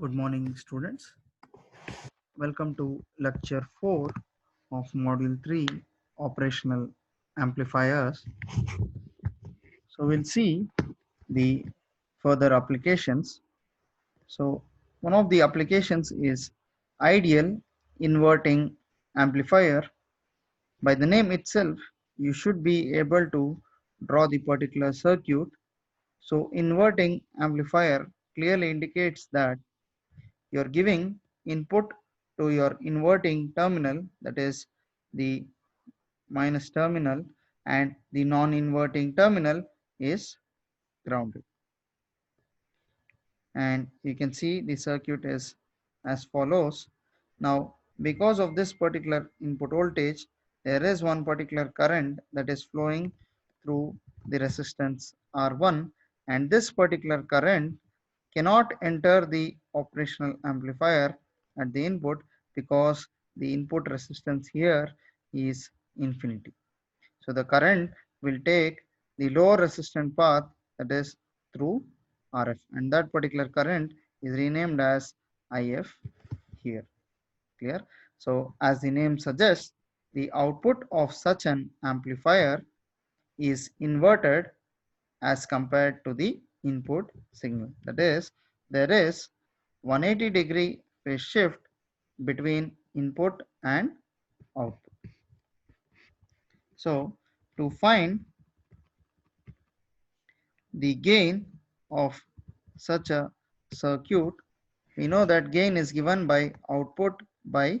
Good morning, students. Welcome to lecture 4 of module 3 operational amplifiers. So we'll see the further applications. So one of the applications is ideal inverting amplifier. By the name itself, you should be able to draw the particular circuit. So inverting amplifier clearly indicates that you're giving input to your inverting terminal, that is the minus terminal, and the non-inverting terminal is grounded. And you can see the circuit is as follows. Now because of this particular input voltage, there is one particular current that is flowing through the resistance R1, and this particular current cannot enter the operational amplifier at the input because the input resistance here is infinity. So the current will take the lower resistant path, that is through RF, and that particular current is renamed as IF here. Clear? So as the name suggests, the output of such an amplifier is inverted as compared to the input signal. That is, there is 180-degree phase shift between input and output. So to find the gain of such a circuit, we know that gain is given by output by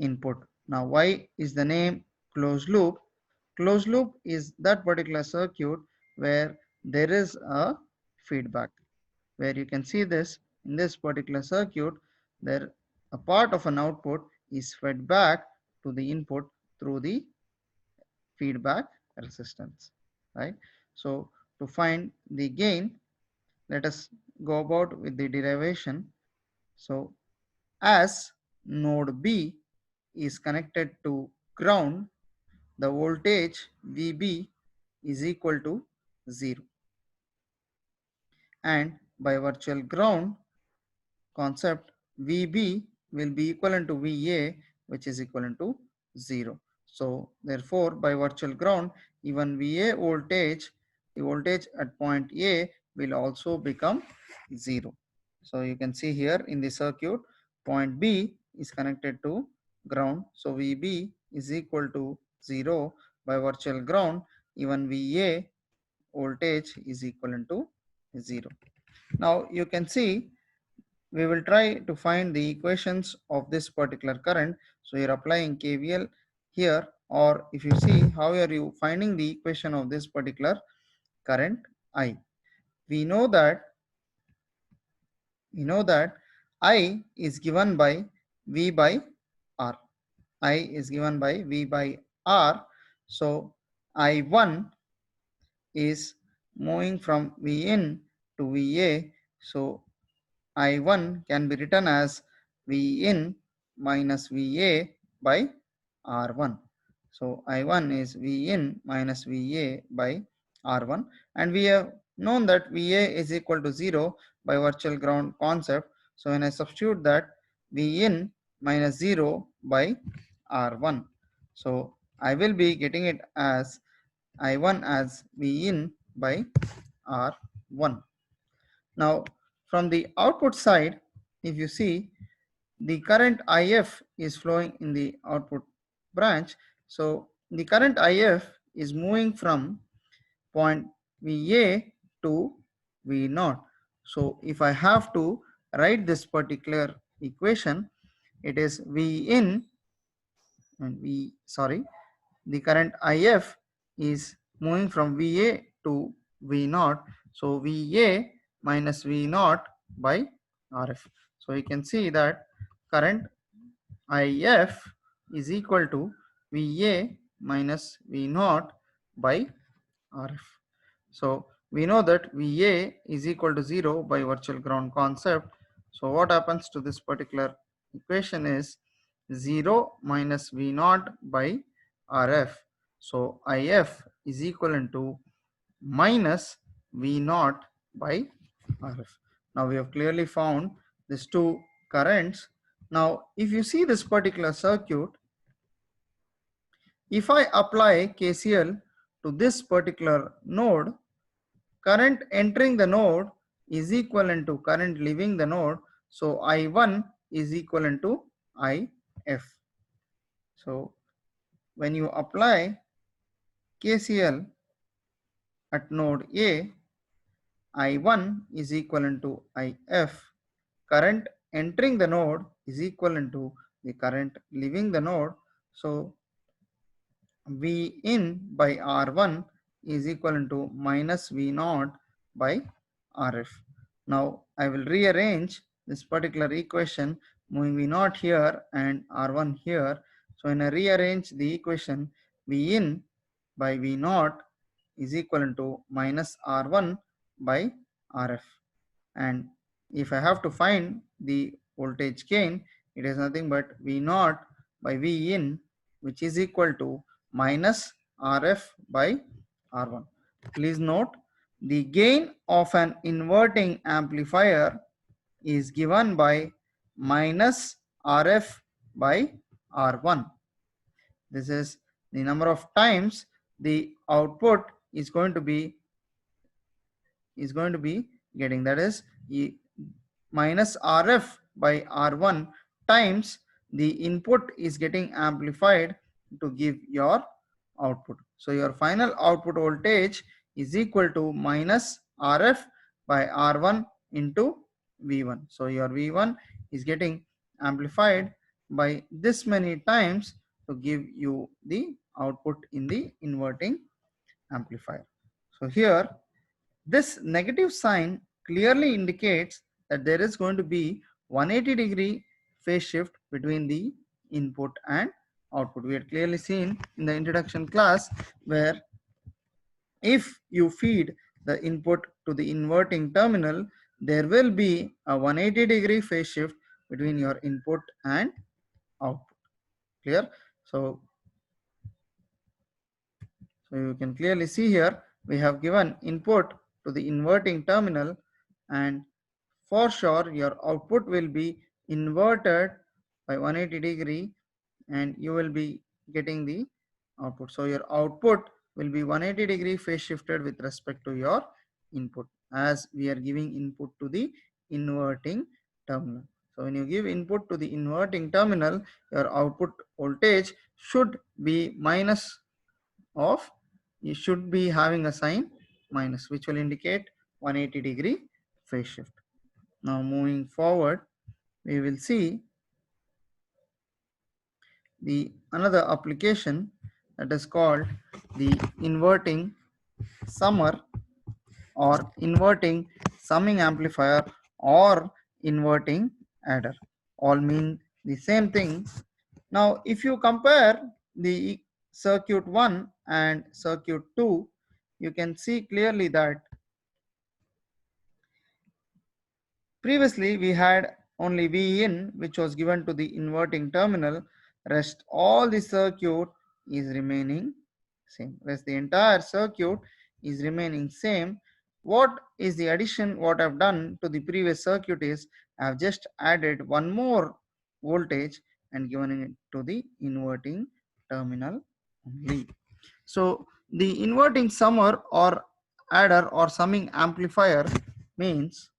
input. Now why is the name closed loop? Closed loop is that particular circuit where there is a feedback, where you can see this in this particular circuit, there a part of an output is fed back to the input through the feedback resistance, right? So to find the gain, let us go about with the derivation. So as node B is connected to ground, the voltage VB is equal to 0, and by virtual ground concept, VB will be equivalent to VA, which is equivalent to 0. So therefore by virtual ground, even VA voltage, the voltage at point A will also become 0. So you can see here in the circuit, point B is connected to ground, so VB is equal to 0. By virtual ground, even VA voltage is equivalent to 0. Now you can see we will try to find the equations of this particular current. So you're applying KVL here, or if you see how are you finding the equation of this particular current I. We know that I is given by V by R. I is given by V by R. So I1 is moving from V in to VA. So I1 can be written as V in minus VA by R1. So I1 is V in minus VA by R1, and we have known that VA is equal to 0 by virtual ground concept. So when I substitute that, V in minus 0 by R1, so I will be getting it as I1 as V in by R1. Now from the output side, if you see, the current IF is flowing in the output branch. So the current IF is moving from point VA to V0. So if I have to write this particular equation, it is V in and the current IF is moving from VA to V0. So VA minus V0 by RF. So you can see that current IF is equal to VA minus V0 by RF. So we know that VA is equal to 0 by virtual ground concept. So what happens to this particular equation is 0 minus V0 by RF. So IF is equivalent to minus V0 by RF. Now we have clearly found these two currents. Now, if you see this particular circuit, if I apply KCL to this particular node, current entering the node is equivalent to current leaving the node. So I1 is equivalent to IF. So when you apply KCL at node A, I1 is equivalent to IF. Current entering the node is equivalent to the current leaving the node. So V in by R1 is equivalent to minus V naught by RF. Now I will rearrange this particular equation, moving V naught here and R1 here. So when I rearrange the equation, V in by V naught is equivalent to minus R1 by RF. And if I have to find the voltage gain, it is nothing but V naught by V in, which is equal to minus RF by R1. Please note, the gain of an inverting amplifier is given by minus RF by R1. This is the number of times the output is going to be getting, that is minus RF by R1 times the input is getting amplified to give your output. So your final output voltage is equal to minus RF by R1 into V1. So your V1 is getting amplified by this many times to give you the output in the inverting amplifier. So here, this negative sign clearly indicates that there is going to be 180-degree phase shift between the input and output. We had clearly seen in the introduction class where if you feed the input to the inverting terminal, there will be a 180-degree phase shift between your input and output. Clear? So you can clearly see here we have given input to the inverting terminal, and for sure your output will be inverted by 180-degree and you will be getting the output. So your output will be 180-degree phase shifted with respect to your input, as we are giving input to the inverting terminal. So when you give input to the inverting terminal, your output voltage should be minus of, you should be having a sign minus, which will indicate 180-degree phase shift. Now moving forward, we will see the another application that is called the inverting summer or inverting summing amplifier or inverting adder. All mean the same thing. Now if you compare the circuit 1 and circuit 2, you can see clearly that previously we had only V in, which was given to the inverting terminal. Rest all the circuit is remaining same. Rest the entire circuit is remaining same. What is the addition? What I've done to the previous circuit is I've just added one more voltage and given it to the inverting terminal only. So the inverting summer or adder or summing amplifier means,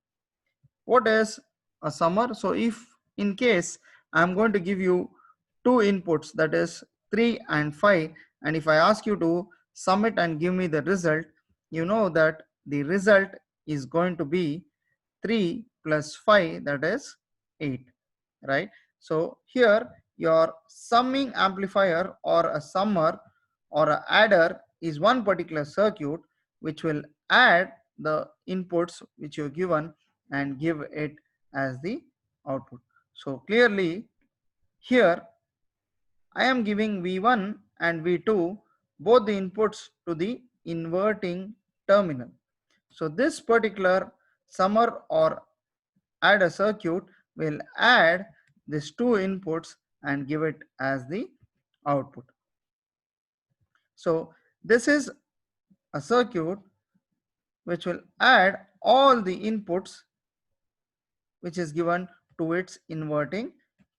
what is a summer? So if in case I'm going to give you two inputs, that is 3 and 5, and if I ask you to sum it and give me the result, you know that the result is going to be 3 plus 5, that is 8, right? So here your summing amplifier or a summer or a adder is one particular circuit which will add the inputs which you're given and give it as the output. So clearly here I am giving V1 and V2 both the inputs to the inverting terminal. So this particular summer or adder circuit will add these two inputs and give it as the output. So this is a circuit which will add all the inputs which is given to its inverting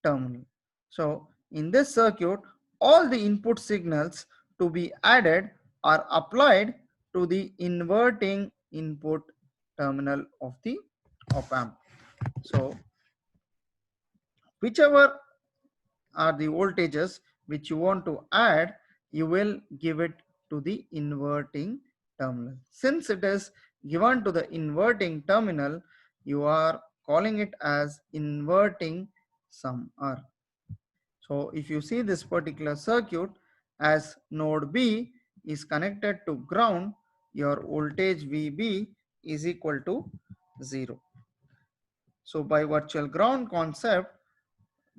terminal. So in this circuit, all the input signals to be added are applied to the inverting input terminal of the op amp. So whichever are the voltages which you want to add, you will give it to the inverting terminal. Since it is given to the inverting terminal, you are calling it as inverting sum R. So if you see this particular circuit, as node B is connected to ground, your voltage VB is equal to 0. So by virtual ground concept,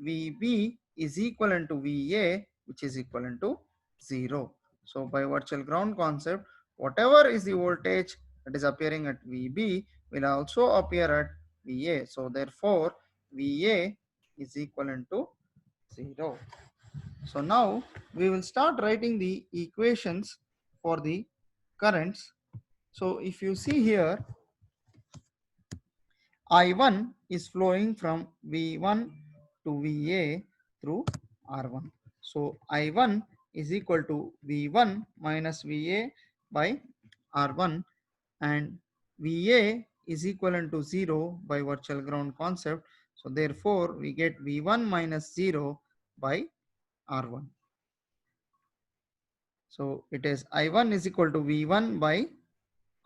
VB is equivalent to VA, which is equivalent to 0. So by virtual ground concept, whatever is the voltage that is appearing at VB will also appear at VA. So therefore, VA is equivalent to 0. So now we will start writing the equations for the currents. So if you see here, I1 is flowing from V1 to VA through R1. So I1 is equal to V1 minus VA by R1, and VA is equivalent to 0 by virtual ground concept. So therefore we get V1 minus 0 by R1. So it is I1 is equal to V1 by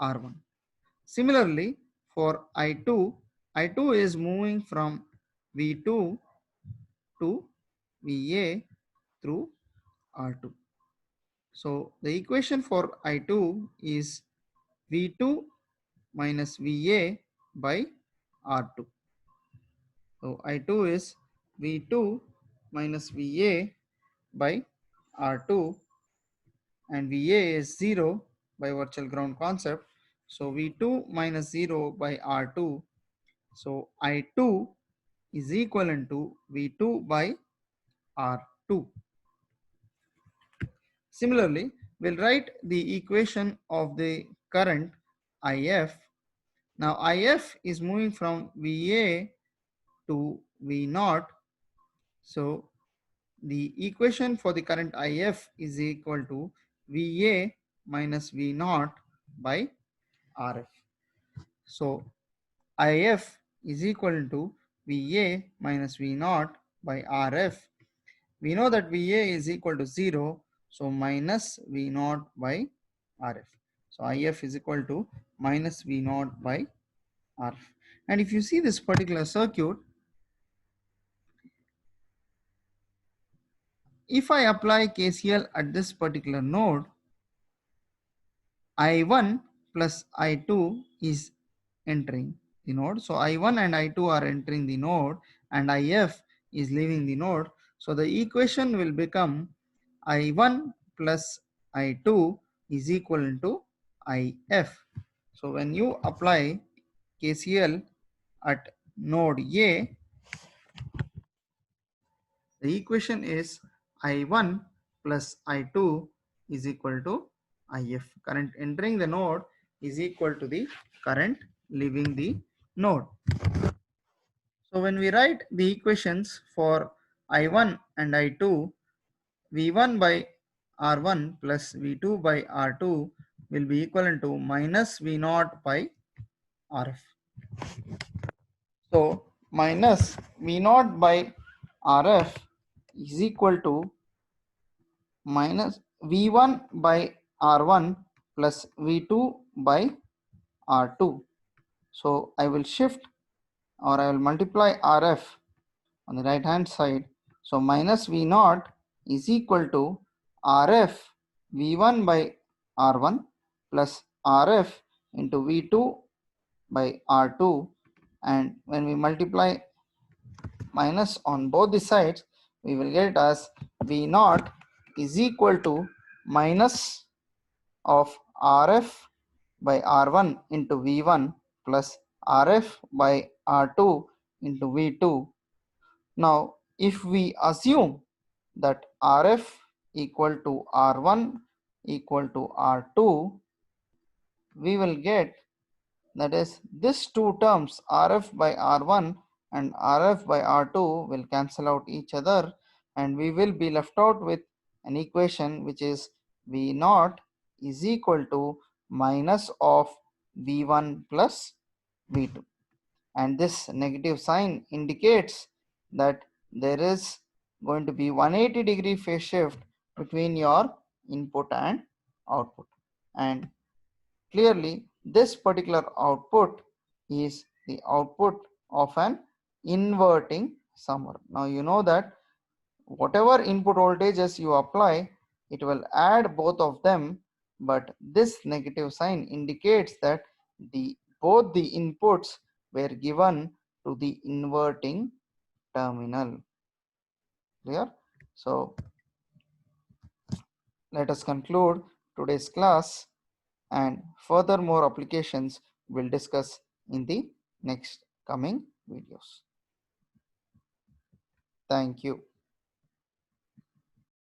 R1. Similarly, for I2, I2 is moving from V2 to VA through R2. So the equation for I2 is V2 minus VA by R2. So I2 is V2 minus VA by R2, and VA is 0 by virtual ground concept. So V2 minus 0 by R2. So I2 is equivalent to V2 by R2. Similarly, we'll write the equation of the current IF. Now IF is moving from VA to V0. So the equation for the current IF is equal to VA minus V0 by RF. So IF is equal to VA minus V0 by RF. We know that VA is equal to 0, so minus V0 by RF. So IF is equal to minus V0 by RF. And if you see this particular circuit, if I apply KCL at this particular node, I1 plus I2 is entering the node. So I1 and I2 are entering the node, and IF is leaving the node. So the equation will become I1 plus I2 is equal to IF. So when you apply KCL at node A, the equation is I1 plus I2 is equal to IF. Current entering the node is equal to the current leaving the node. So when we write the equations for I1 and I2, V1 by R1 plus V2 by R2 will be equivalent to minus V0 by RF. So minus V0 by RF is equal to minus V1 by R1 plus V2 by R2. So I will shift, or I will multiply RF on the right hand side. So minus V0 is equal to RF V1 by R1 plus RF into V2 by R2, and when we multiply minus on both the sides, we will get as V0 is equal to minus of RF by R1 into V1 plus RF by R2 into V2. Now, if we assume that RF equal to R1 equal to R2, we will get That is, these two terms Rf by R1 and Rf by R2 will cancel out each other, and we will be left out with an equation which is V naught is equal to minus of V1 plus V2. And this negative sign indicates that there is going to be 180-degree phase shift between your input and output. And clearly, this particular output is the output of an inverting summer. Now you know that whatever input voltages you apply, it will add both of them, but this negative sign indicates that both the inputs were given to the inverting terminal. Clear? So let us conclude today's class, and further more applications we'll discuss in the next coming videos. Thank you.